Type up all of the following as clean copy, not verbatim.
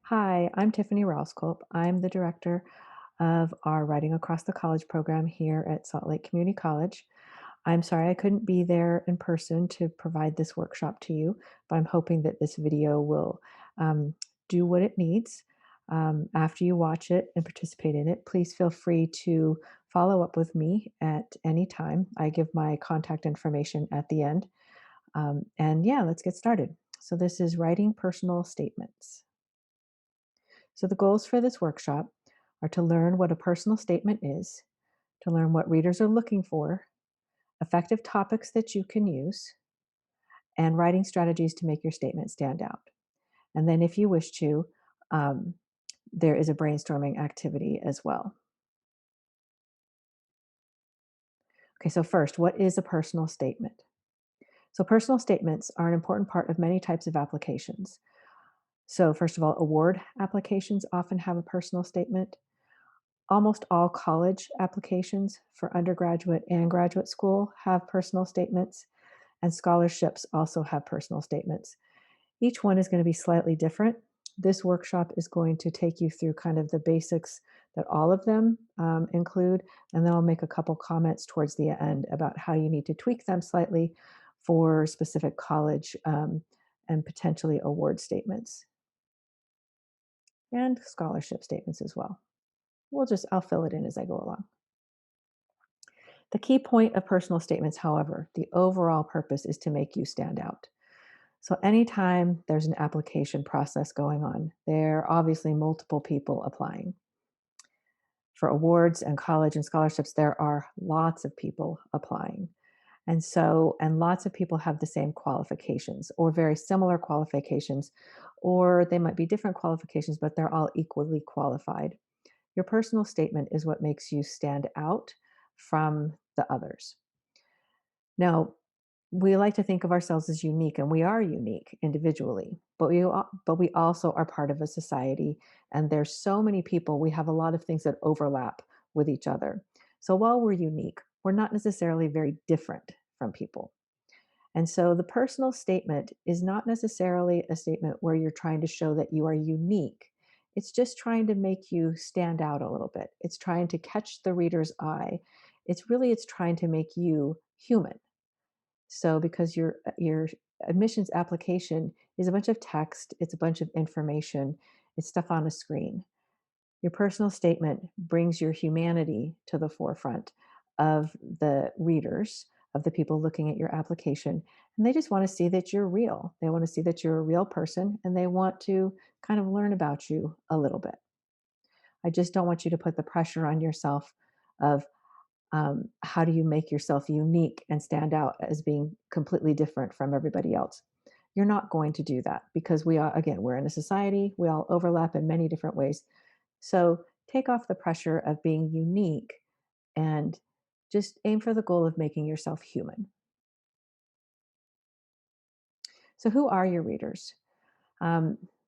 Hi, I'm Tiffany Rauskulp. I'm the director of our Writing Across the College program here at Salt Lake Community College. I'm sorry I couldn't be there in person to provide this workshop to you, but I'm hoping that this video will um, do what it needs. After you watch it and participate in it, please feel free to follow up with me at any time. I give my contact information at the end. And yeah, let's get started. So, this is writing personal statements. So, the goals for this workshop are to learn what a personal statement is, to learn what readers are looking for, effective topics that you can use, and writing strategies to make your statement stand out. And then, if you wish to, um, there is a brainstorming activity as well. Okay, so first, what is a personal statement? So, personal statements are an important part of many types of applications. So, first of all, award applications often have a personal statement. Almost all college applications for undergraduate and graduate school have personal statements, and scholarships also have personal statements. Each one is going to be slightly different. This workshop is going to take you through kind of the basics that all of them include, and then I'll make a couple comments towards the end about how you need to tweak them slightly for specific college and potentially award statements and scholarship statements as well. I'll fill it in as I go along. The key point of personal statements, however, the overall purpose is to make you stand out. So, anytime there's an application process going on, there are obviously multiple people applying. For awards and college and scholarships, there are lots of people applying. And lots of people have the same qualifications or very similar qualifications, or they might be different qualifications, but they're all equally qualified. Your personal statement is what makes you stand out from the others. Now, we like to think of ourselves as unique, and we are unique individually, but we also are part of a society, and there's so many people, we have a lot of things that overlap with each other. So while we're unique, we're not necessarily very different from people. And so the personal statement is not necessarily a statement where you're trying to show that you are unique. It's just trying to make you stand out a little bit. It's trying to catch the reader's eye. It's trying to make you human. So because your admissions application is a bunch of text, it's a bunch of information, it's stuff on a screen. Your personal statement brings your humanity to the forefront of the readers, of the people looking at your application, and they just want to see that you're real. They want to see that you're a real person and they want to kind of learn about you a little bit. I just don't want you to put the pressure on yourself of how do you make yourself unique and stand out as being completely different from everybody else? You're not going to do that because we are, again, we're in a society, we all overlap in many different ways. So take off the pressure of being unique and just aim for the goal of making yourself human. So, who are your readers?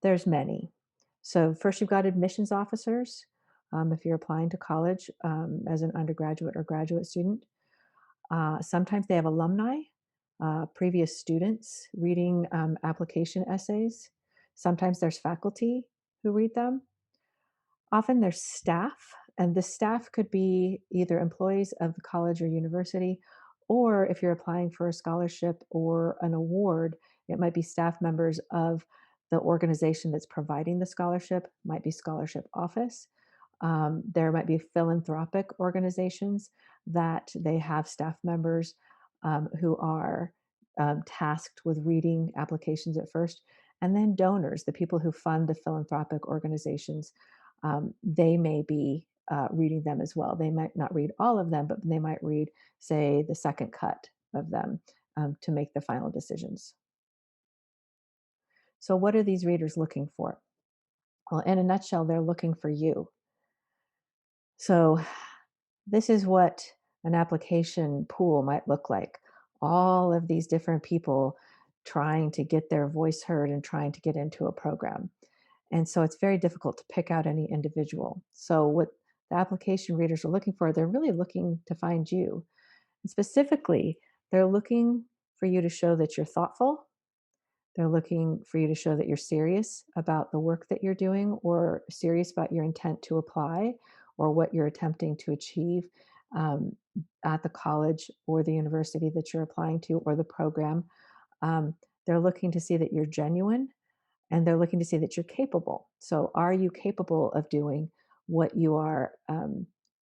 There's many. So, first, you've got admissions officers. If you're applying to college as an undergraduate or graduate student, sometimes they have alumni, previous students reading application essays. Sometimes there's faculty who read them. Often there's staff, and the staff could be either employees of the college or university, or if you're applying for a scholarship or an award, it might be staff members of the organization that's providing the scholarship, might be scholarship office. There might be philanthropic organizations that they have staff members who are tasked with reading applications at first, and then donors, the people who fund the philanthropic organizations, they may be reading them as well. They might not read all of them, but they might read, say, the second cut of them to make the final decisions. So, what are these readers looking for? Well, in a nutshell, they're looking for you. So, this is what an application pool might look like. All of these different people trying to get their voice heard and trying to get into a program. And so it's very difficult to pick out any individual. So, what the application readers are looking for, they're really looking to find you. And specifically, they're looking for you to show that you're thoughtful, They're looking for you to show that you're serious about the work that you're doing or serious about your intent to apply or what you're attempting to achieve um, at the college or the university that you're applying to or the program. Um, they're looking to see that you're genuine and they're looking to see that you're capable. So, are you capable of doing what you are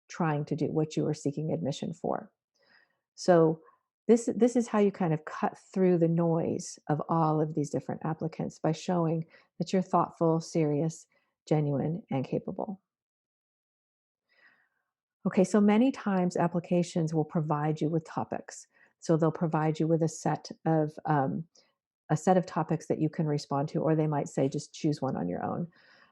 trying to do, what you are seeking admission for? So, this is how you kind of cut through the noise of all of these different applicants by showing that you're thoughtful, serious, genuine, and capable. Okay, so many times applications will provide you with topics. So they'll provide you with a set of topics that you can respond to, or they might say just choose one on your own.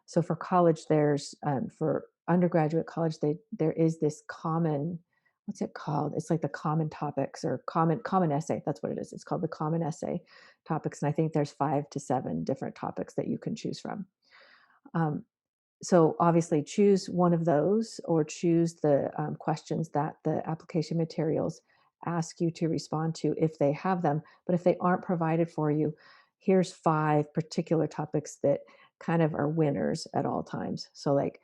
So for college, there's for undergraduate college, there is this common, what's it called? It's like the common topics or common essay. That's what it is. It's called the common essay topics, and I think there's 5 to 7 different topics that you can choose from. Um, so obviously, choose one of those or choose the questions that the application materials ask you to respond to if they have them. But if they aren't provided for you, here's 5 particular topics that kind of are winners at all times. So, like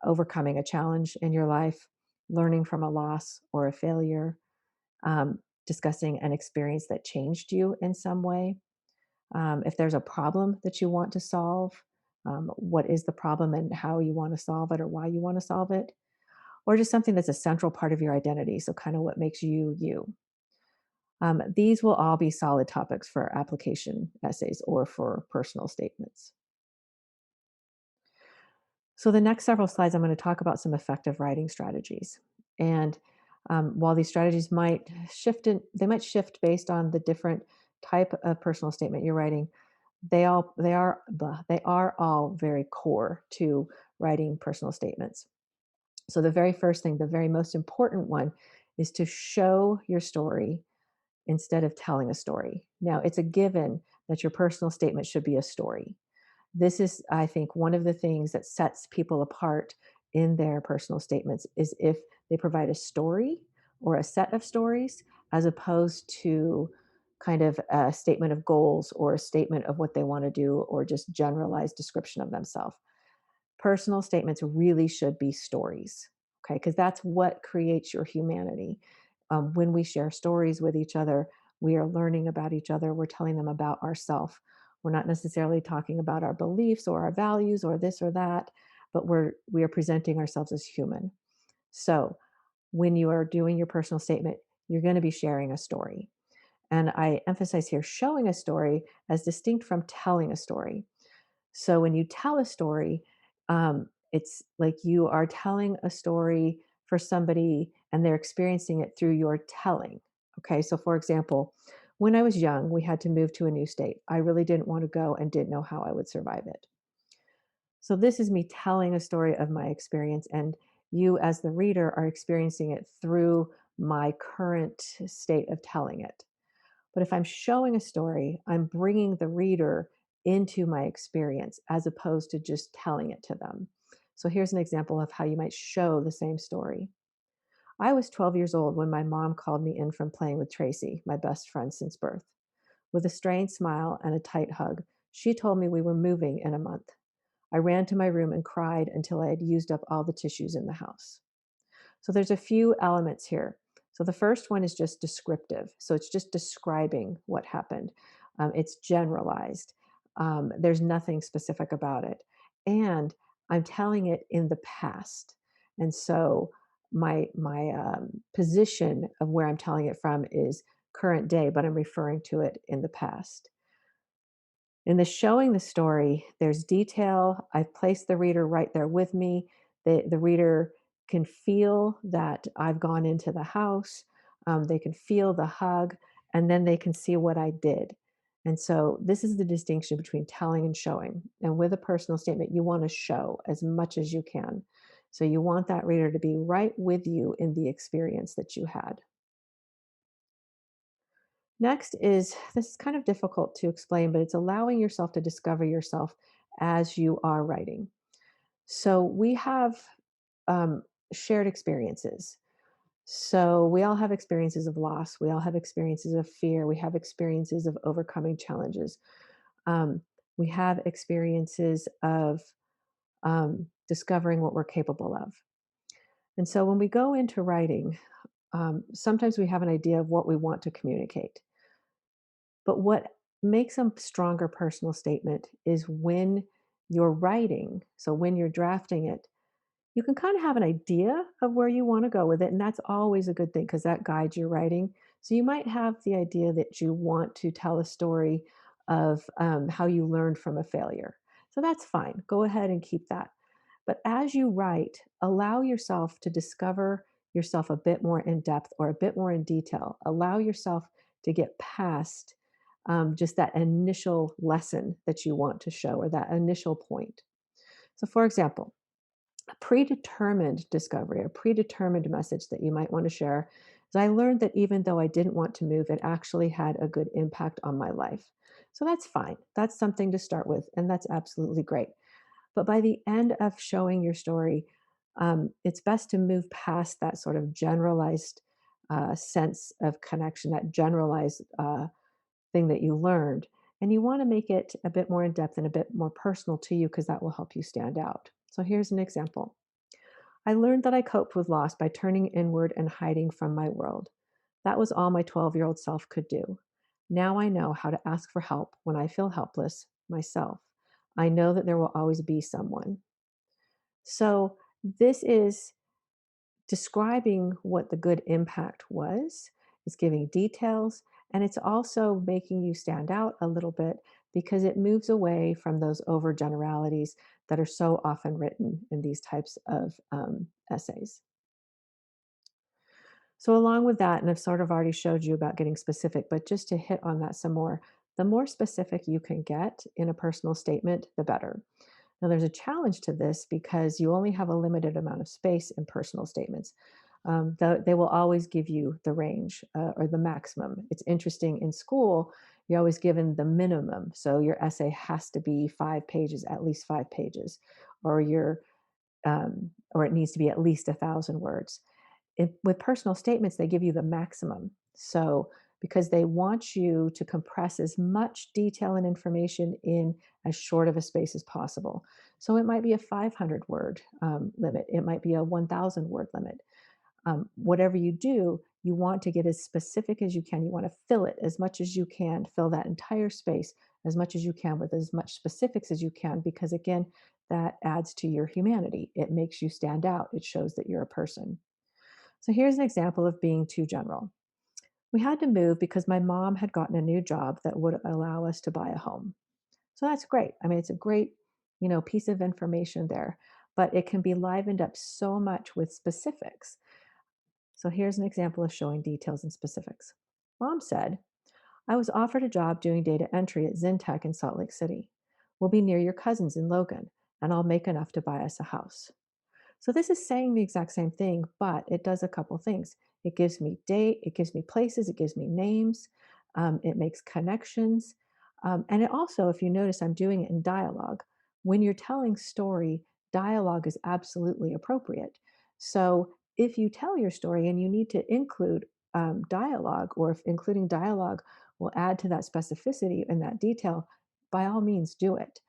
overcoming a challenge in your life, learning from a loss or a failure, discussing an experience that changed you in some way, if there's a problem that you want to solve, what is the problem and how you want to solve it or why you want to solve it, or just something that's a central part of your identity. So, kind of what makes you you. These will all be solid topics for application essays or for personal statements. So, the next several slides, I'm going to talk about some effective writing strategies. And while these strategies might they might shift based on the different type of personal statement you're writing. They are all very core to writing personal statements. So the very first thing, the very most important one, is to show your story instead of telling a story. Now, it's a given that your personal statement should be a story. This is, I think, one of the things that sets people apart in their personal statements is if they provide a story or a set of stories as opposed to kind of a statement of goals or a statement of what they want to do or just generalized description of themselves. Personal statements really should be stories, okay? Because that's what creates your humanity. When we share stories with each other, we are learning about each other. We're telling them about ourselves. We're not necessarily talking about our beliefs or our values or this or that, but we are presenting ourselves as human. So when you are doing your personal statement, you're going to be sharing a story. And I emphasize here showing a story as distinct from telling a story. So when you tell a story, it's like you are telling a story for somebody and they're experiencing it through your telling. Okay. So, for example, when I was young, we had to move to a new state. I really didn't want to go and didn't know how I would survive it. So, this is me telling a story of my experience, and you, as the reader, are experiencing it through my current state of telling it. But if I'm showing a story, I'm bringing the reader into my experience as opposed to just telling it to them. So here's an example of how you might show the same story. I was 12 years old when my mom called me in from playing with Tracy, my best friend since birth. With a strained smile and a tight hug, she told me we were moving in a month. I ran to my room and cried until I had used up all the tissues in the house. So there's a few elements here. So the first one is just descriptive. So it's just describing what happened. It's generalized. There's nothing specific about it. And I'm telling it in the past. And so my position of where I'm telling it from is current day, but I'm referring to it in the past. In the showing the story, there's detail. I've placed the reader right there with me. The reader can feel that I've gone into the house. They can feel the hug, and then they can see what I did. And so, this is the distinction between telling and showing. And with a personal statement, you want to show as much as you can. So, you want that reader to be right with you in the experience that you had. Next is this is kind of difficult to explain, but it's allowing yourself to discover yourself as you are writing. So we have um, shared experiences. So we all have experiences of loss. We all have experiences of fear. We have experiences of overcoming challenges. Um, we have experiences of discovering what we're capable of. And so when we go into writing, sometimes we have an idea of what we want to communicate. But what makes a stronger personal statement is when you're writing, so when you're drafting it, you can kind of have an idea of where you want to go with it. And that's always a good thing because that guides your writing. So you might have the idea that you want to tell a story of how you learned from a failure. So that's fine. Go ahead and keep that. But as you write, allow yourself to discover yourself a bit more in depth or a bit more in detail. Allow yourself to get past just that initial lesson that you want to show or that initial point. So, for example, a predetermined discovery, a predetermined message that you might want to share is I learned that even though I didn't want to move, it actually had a good impact on my life. So that's fine. That's something to start with, and that's absolutely great. But by the end of showing your story, it's best to move past that sort of generalized sense of connection, that generalized thing that you learned. And you want to make it a bit more in depth and a bit more personal to you because that will help you stand out. So here's an example. I learned that I coped with loss by turning inward and hiding from my world. That was all my 12-year-old self could do. Now I know how to ask for help when I feel helpless myself. I know that there will always be someone. So, this is describing what the good impact was, it's giving details, and it's also making you stand out a little bit because it moves away from those overgeneralities that are so often written in these types of essays. So, along with that, and I've sort of already showed you about getting specific, but just to hit on that some more, the more specific you can get in a personal statement, the better. Now, there's a challenge to this because you only have a limited amount of space in personal statements. They will always give you the range or the maximum. It's interesting in school, you're always given the minimum. So your essay has to be 5 pages, at least 5 pages, or or it needs to be at least 1,000 words. With personal statements, they give you the maximum. So, because they want you to compress as much detail and information in as short of a space as possible. So, it might be a 500 word limit, it might be a 1,000 word limit. Whatever you do, you want to get as specific as you can. You want to fill it as much as you can, fill that entire space as much as you can with as much specifics as you can, because again, that adds to your humanity. It makes you stand out, it shows that you're a person. So here's an example of being too general. We had to move because my mom had gotten a new job that would allow us to buy a home. So that's great. I mean, it's a great, piece of information there, but it can be livened up so much with specifics. So here's an example of showing details and specifics. Mom said, I was offered a job doing data entry at Zintech in Salt Lake City. We'll be near your cousins in Logan, and I'll make enough to buy us a house. So this is saying the exact same thing, but it does a couple things. It gives me date, it gives me places, it gives me names, it makes connections. And it also, if you notice, I'm doing it in dialogue. When you're telling story, dialogue is absolutely appropriate. So if you tell your story and you need to include dialogue, or if including dialogue will add to that specificity and that detail, by all means do it.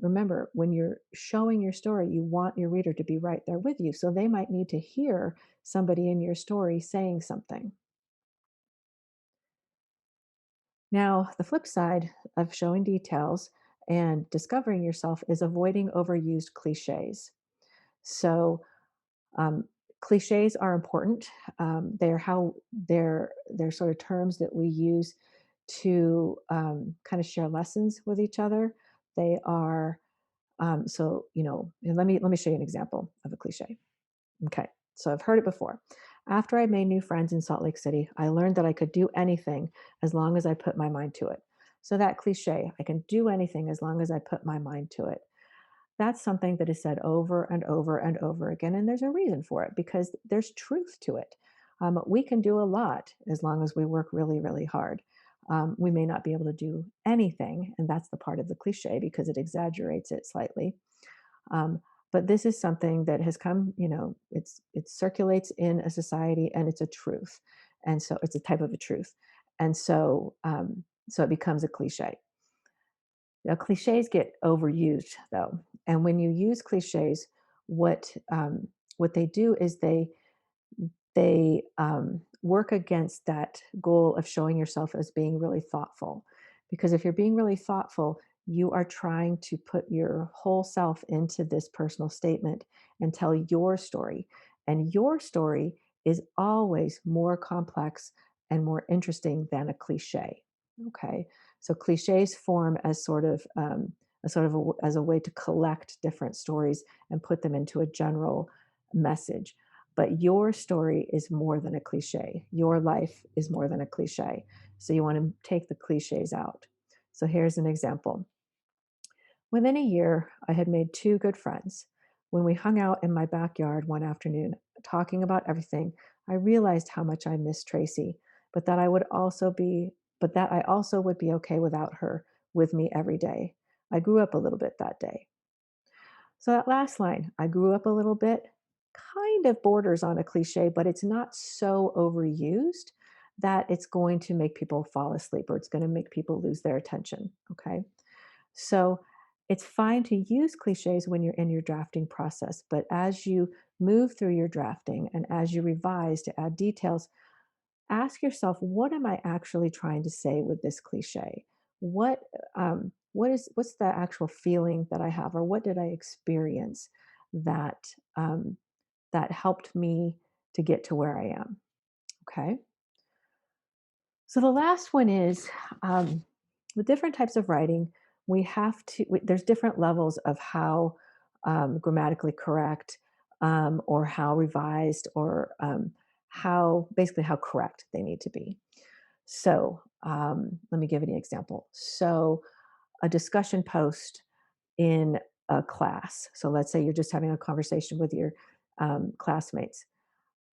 Remember, when you're showing your story, you want your reader to be right there with you. So they might need to hear somebody in your story saying something. Now, the flip side of showing details and discovering yourself is avoiding overused cliches. So, um, cliches are important. They're sort of terms that we use to kind of share lessons with each other. They are and let me show you an example of a cliche. Okay, so I've heard it before. After I made new friends in Salt Lake City, I learned that I could do anything as long as I put my mind to it. So that cliche, I can do anything as long as I put my mind to it. That's something that is said over and over and over again, and there's a reason for it because there's truth to it. We can do a lot as long as we work really, really hard. We may not be able to do anything, and that's the part of the cliche because it exaggerates it slightly. Um, but this is something that has come, it circulates in a society, and it's a truth. And so it's a type of a truth. And so it becomes a cliche. Now, cliches get overused though. And when you use cliches, what they do is they work against that goal of showing yourself as being really thoughtful. Because if you're being really thoughtful, you are trying to put your whole self into this personal statement and tell your story. And your story is always more complex and more interesting than a cliche. Okay, so cliches form as as a way to collect different stories and put them into a general message. But your story is more than a cliche. Your life is more than a cliche. So you want to take the cliches out. So here's an example. Within a year, I had made two good friends. When we hung out in my backyard one afternoon, talking about everything, I realized how much I missed Tracy, but that I would also be, but that I also would be okay without her with me every day. I grew up a little bit that day. So that last line, I grew up a little bit, kind of borders on a cliche, but it's not so overused that it's going to make people fall asleep or it's going to make people lose their attention. Okay. So it's fine to use cliches when you're in your drafting process, but as you move through your drafting and as you revise to add details, ask yourself, what am I actually trying to say with this cliche? What's the actual feeling that I have, or what did I experience that that helped me to get to where I am? Okay. So the last one is, with different types of writing, there's different levels of how grammatically correct, or how revised, or how basically how correct they need to be. So let me give you an example. So a discussion post in a class. So let's say you're just having a conversation with your classmates.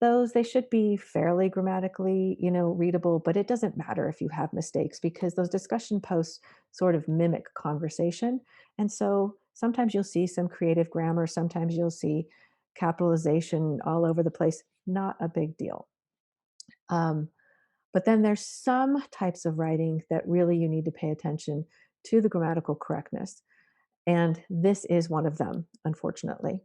Those, they should be fairly grammatically, readable, but it doesn't matter if you have mistakes because those discussion posts sort of mimic conversation. And so sometimes you'll see some creative grammar, sometimes you'll see capitalization all over the place. Not a big deal. Um, but then there's some types of writing that really you need to pay attention to the grammatical correctness. And this is one of them, unfortunately.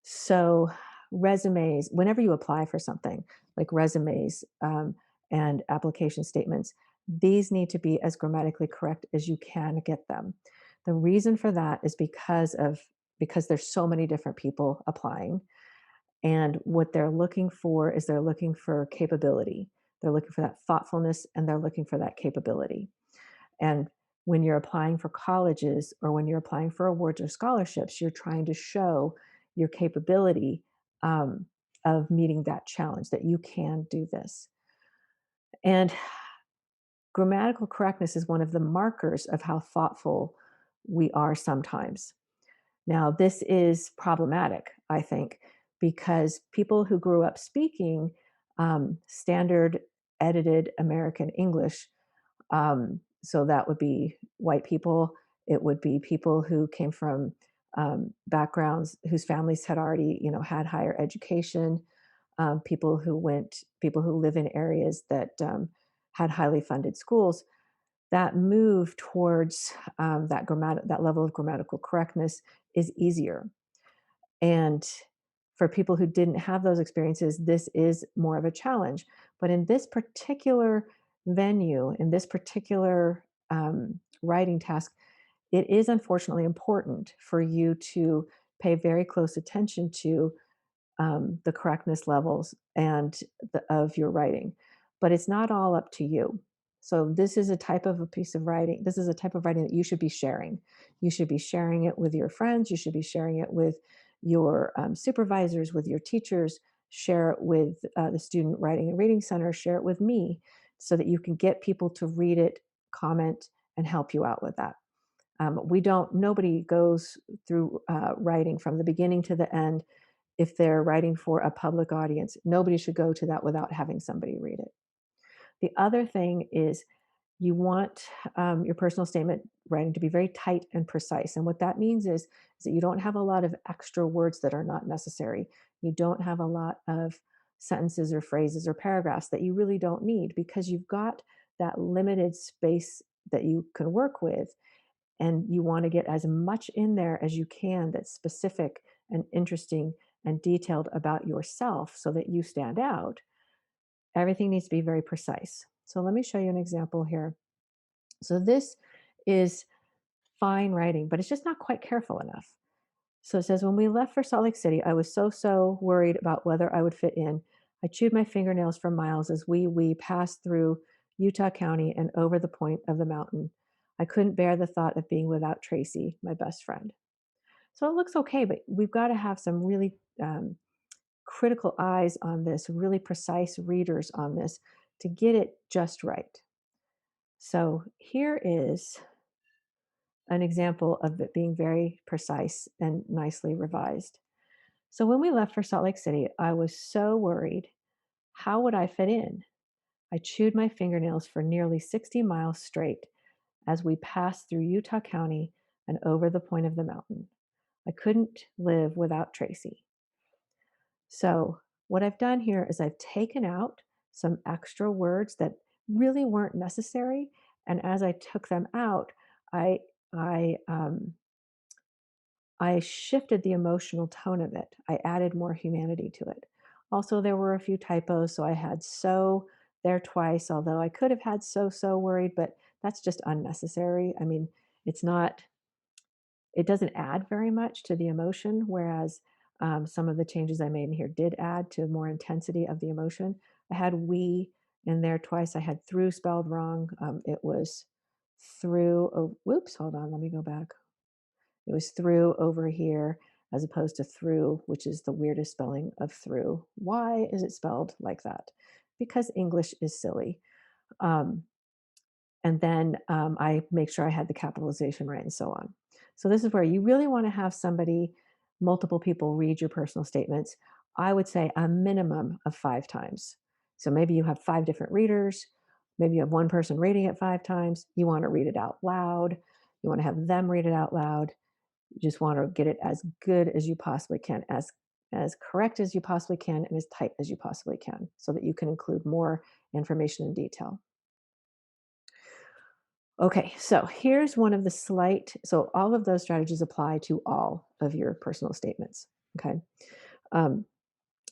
So, resumes, whenever you apply for something like resumes, and application statements, these need to be as grammatically correct as you can get them. The reason for that is because there's so many different people applying, and what they're looking for is they're looking for capability. They're looking for that thoughtfulness, and they're looking for that capability. And when you're applying for colleges or when you're applying for awards or scholarships, you're trying to show your capability, um, of meeting that challenge, that you can do this. And grammatical correctness is one of the markers of how thoughtful we are sometimes. Now, this is problematic, I think, because people who grew up speaking standard edited American English, so that would be white people. It would be people who came from backgrounds whose families had already, had higher education. People who live in areas that had highly funded schools. That move towards that level of grammatical correctness is easier. And for people who didn't have those experiences, this is more of a challenge. But in this particular venue, in this particular writing task, it is unfortunately important for you to pay very close attention to the correctness levels of your writing. But it's not all up to you. So this is a type of a piece of writing. This is a type of writing that you should be sharing. You should be sharing it with your friends. You should be sharing it with your supervisors, with your teachers. Share it with the Student Writing and Reading Center. Share it with me so that you can get people to read it, comment, and help you out with that. Nobody goes through writing from the beginning to the end if they're writing for a public audience. Nobody should go to that without having somebody read it. The other thing is You want your personal statement writing to be very tight and precise. And what that means is that you don't have a lot of extra words that are not necessary. You don't have a lot of sentences or phrases or paragraphs that you really don't need because you've got that limited space that you can work with. And you want to get as much in there as you can that's specific and interesting and detailed about yourself so that you stand out. Everything needs to be very precise. So let me show you an example here. So this is fine writing, but it's just not quite careful enough. So it says, when we left for Salt Lake City, I was so worried about whether I would fit in. I chewed my fingernails for miles as we passed through Utah County and over the point of the mountain. I couldn't bear the thought of being without Tracy, my best friend. So it looks okay, but we've got to have some really critical eyes on this, really precise readers on this to get it just right. So here is an example of it being very precise and nicely revised. So when we left for Salt Lake City, I was so worried. How would I fit in? I chewed my fingernails for nearly 60 miles straight as we passed through Utah County and over the point of the mountain. I couldn't live without Tracy. So, what I've done here is I've taken out some extra words that really weren't necessary. And as I took them out, I, I, um, I shifted the emotional tone of it. I added more humanity to it. Also, there were a few typos, so I had so there twice, although I could have had so worried, but that's just unnecessary. I mean, it's not, it doesn't add very much to the emotion, whereas some of the changes I made in here did add to more intensity of the emotion. I had we in there twice. I had through spelled wrong. It was through, oh, whoops, hold on, let me go back. It was through over here as opposed to through, which is the weirdest spelling of through. Why is it spelled like that? Because English is silly. Um, and then I make sure I had the capitalization right and so on. So this is where you really want to have somebody, multiple people read your personal statements. I would say a minimum of 5 times. So maybe you have 5 different readers. Maybe you have one person reading it 5 times. You want to read it out loud. You want to have them read it out loud. You just want to get it as good as you possibly can, as correct as you possibly can, and as tight as you possibly can, so that you can include more information and detail. Okay, so here's one of the so all of those strategies apply to all of your personal statements. Okay. Um,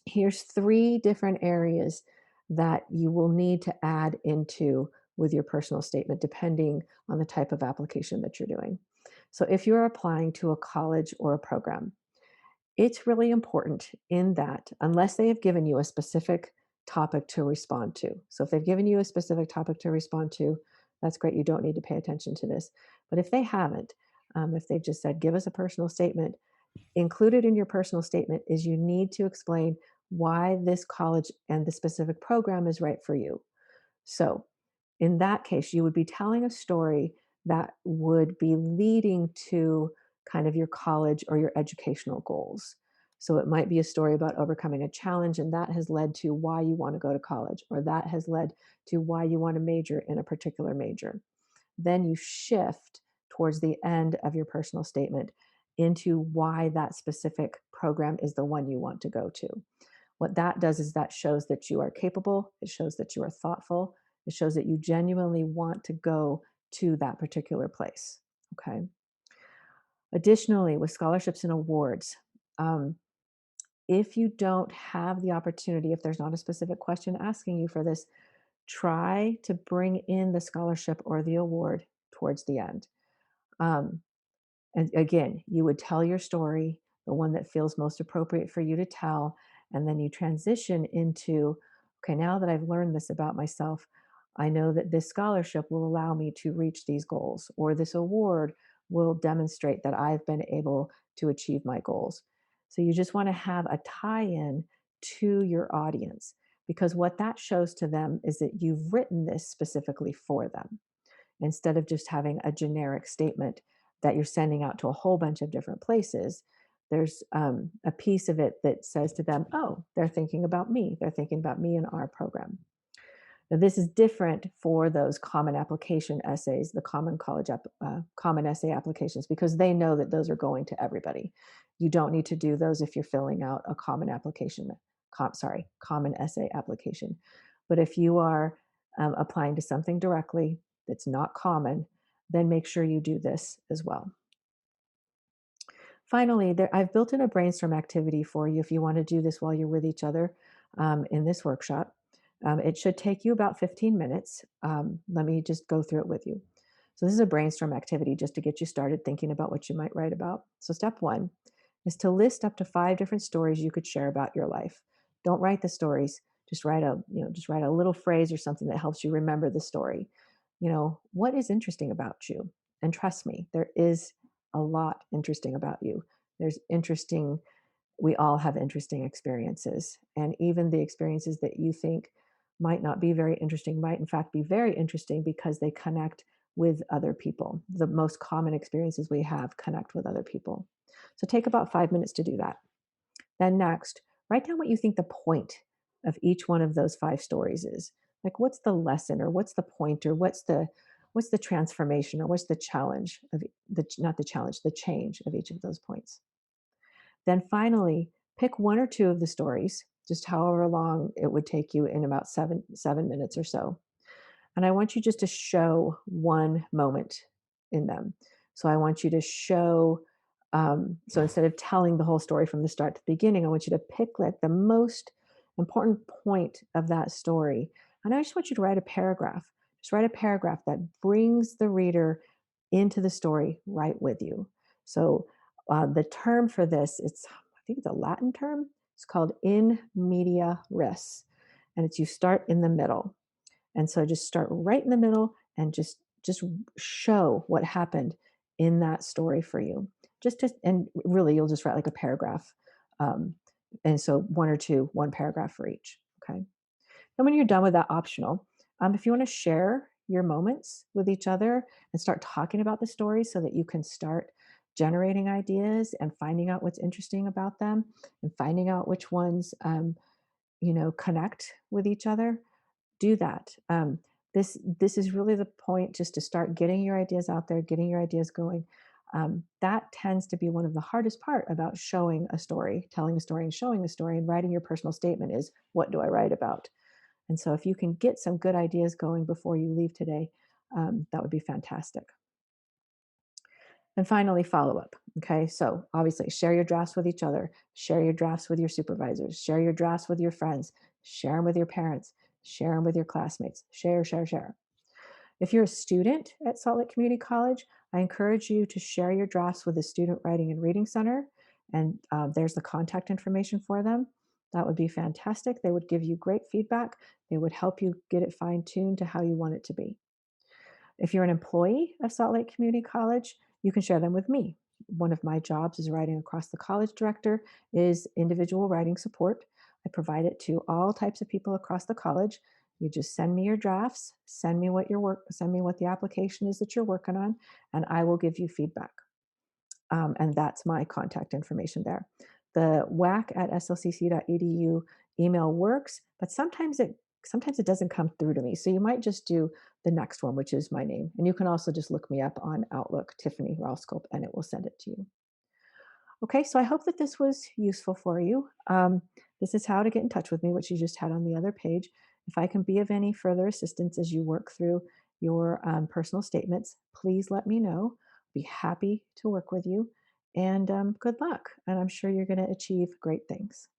Here's 3 different areas that you will need to add into with your personal statement, depending on the type of application that you're doing. So if you're applying to a college or a program, it's really important in that unless they have given you a specific topic to respond to. So if they've given you a specific topic to respond to, that's great. You don't need to pay attention to this. But if they haven't, if they've just said, give us a personal statement, included in your personal statement is you need to explain why this college and the specific program is right for you. So in that case, you would be telling a story that would be leading to kind of your college or your educational goals. So it might be a story about overcoming a challenge, and that has led to why you want to go to college, or that has led to why you want to major in a particular major. Then you shift towards the end of your personal statement into why that specific program is the one you want to go to. What that does is that shows that you are capable, it shows that you are thoughtful, it shows that you genuinely want to go to that particular place. Okay. Additionally, with scholarships and awards, um, if you don't have the opportunity, if there's not a specific question asking you for this, try to bring in the scholarship or the award towards the end. Um, and again, you would tell your story, the one that feels most appropriate for you to tell, and then you transition into, okay, now that I've learned this about myself, I know that this scholarship will allow me to reach these goals, or this award will demonstrate that I've been able to achieve my goals. So you just want to have a tie in to your audience because what that shows to them is that you've written this specifically for them instead of just having a generic statement that you're sending out to a whole bunch of different places. There's a piece of it that says to them, oh, they're thinking about me. They're thinking about me and our program. Now, this is different for those common application essays, the common essay applications, because they know that those are going to everybody. You don't need to do those if you're filling out a common essay application. But if you are applying to something directly that's not common, then make sure you do this as well. Finally, I've built in a brainstorm activity for you if you want to do this while you're with each other in this workshop. It should take you about 15 minutes. Let me just go through it with you. So, this is a brainstorm activity just to get you started thinking about what you might write about. So, step one is to list up to 5 different stories you could share about your life. Don't write the stories. Just write a little phrase or something that helps you remember the story. What is interesting about you? And trust me, there is a lot interesting about you. There's interesting We all have interesting experiences, and even the experiences that you think might not be very interesting might in fact be very interesting because they connect with other people. The most common experiences we have connect with other people. So take about 5 minutes to do that. Then next, write down what you think the point of each one of those 5 stories is. Like, what's the lesson, or what's the point, or what's the transformation, or what's the challenge of the not the challenge, the change of each of those points. Then finally, pick 1 or 2 of the stories, just however long it would take you in about 7 minutes or so. And I want you just to show one moment in them. So I want you to show, so instead of telling the whole story from the start to the beginning, I want you to pick like the most important point of that story. And I just want you to write a paragraph. Just write a paragraph that brings the reader into the story right with you. So the term for this, I think it's a Latin term. It's called in media res, and it's you start in the middle. And so just start right in the middle and just show what happened in that story for you. And really you'll just write like a paragraph. Um, and so 1 or 2, 1 paragraph for each. Okay. And when you're done with that, optional, if you want to share your moments with each other and start talking about the story so that you can start generating ideas and finding out what's interesting about them and finding out which ones connect with each other, do that. This is really the point, just to start getting your ideas out there, getting your ideas going. That tends to be one of the hardest part about showing a story, telling a story, and showing a story, and writing your personal statement is, what do I write about? And so, if you can get some good ideas going before you leave today, that would be fantastic. And finally, follow up. Okay, so obviously, share your drafts with each other, share your drafts with your supervisors, share your drafts with your friends, share them with your parents, share them with your classmates. Share, share, share. If you're a student at Salt Lake Community College, I encourage you to share your drafts with the Student Writing and Reading Center, and there's the contact information for them. That would be fantastic. They would give you great feedback. They would help you get it fine tuned to how you want it to be. If you're an employee of Salt Lake Community College, you can share them with me. One of my jobs as writing across the college director is individual writing support. I provide it to all types of people across the college. You just send me your drafts, send me what the application is that you're working on, and I will give you feedback. And that's my contact information there. The whack at slcc.edu email works, but sometimes it doesn't come through to me. So you might just do the next one, which is my name. And you can also just look me up on Outlook, Tiffany Ralscope, and it will send it to you. Okay, so I hope that this was useful for you. This is how to get in touch with me, which you just had on the other page. If I can be of any further assistance as you work through your personal statements, please let me know. Be happy to work with you. And good luck. And I'm sure you're going to achieve great things.